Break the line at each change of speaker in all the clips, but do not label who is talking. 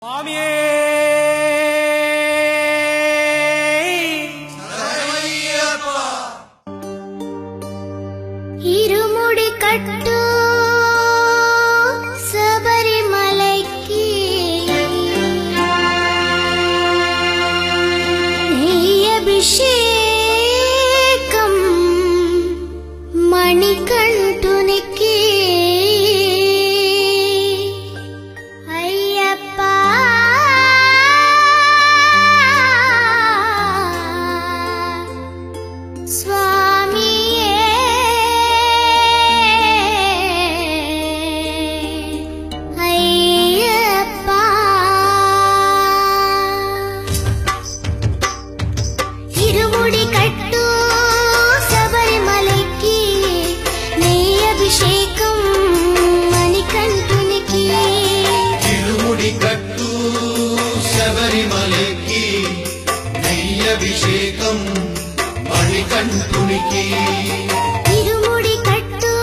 స్వామియే శరణమయ్యప్ప.
ఇరుముడి కట్టు శబరిమలైకి నెయ్యభిషేకం మణికంఠునికి
శబరిమలకి నెయ్యభిషేకం మణికంఠునికి.
ఇరుముడి కట్టు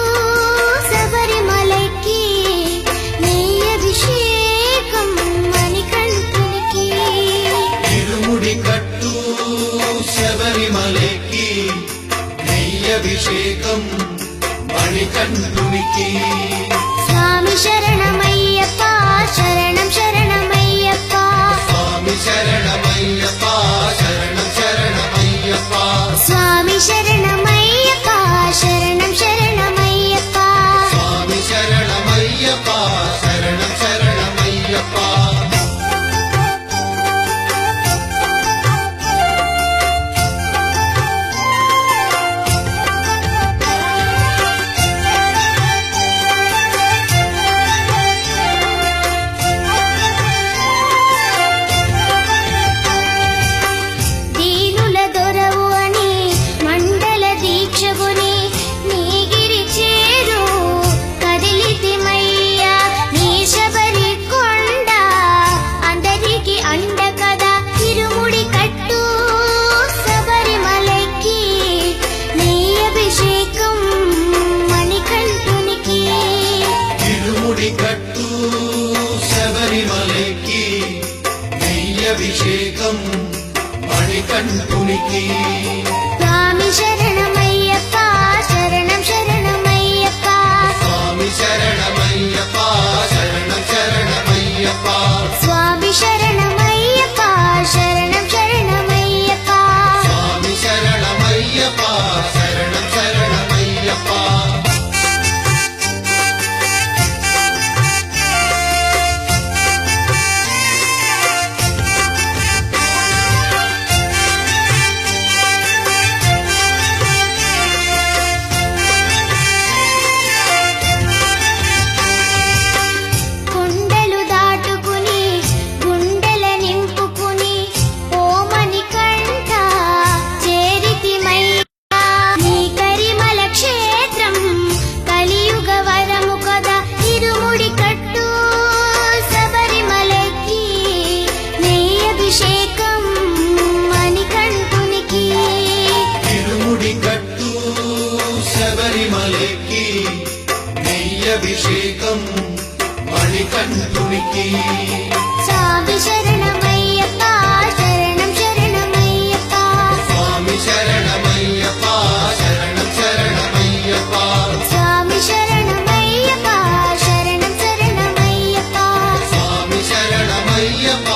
శబరిమలకి నెయ్యభిషేకం మణికంఠునికి.
ఇరుముడి కట్టు శబరిమలకి నెయ్యభిషేకం మణికంఠునికి.
స్వామి శరణమయ్యప్ప శరణం శరణమయ్యప్ప.
స్వామి శరణమయ్యప్ప శరణం శరణమయ్యప్ప.
స్వామి శరణమయ్యప్ప శరణం శరణమయ్యప్ప.
స్వామి శరణమయ్యప్ప శరణం శరణమయ్యప్ప. కట్టు శబరిమలకి నెయ్యభిషేకం మణికంఠునికి.
స్వామి శరణమయ్యప్ప శరణం శరణమయ్యప్ప.
స్వామి శరణమయ్యప్ప శరణం శరణమయ్యప్ప.
స్వామి శరణమయ్యప్ప శరణం శరణమయ్యప్ప.
స్వామి శరణమయ్యప్ప శరణం శరణమయ్యప్ప. శబరిమలకి నెయ్యభిషేకం మణికంఠునికి.
స్వామి శరణమయ్యప్ప శరణం శరణమయ్యప్ప.
స్వామి శరణమయ్యప్ప శరణం శరణమయ్యప్ప.
స్వామి శరణమయ్యప్ప శరణం శరణమయ్యప్ప.
స్వామి శరణమయ్యప్ప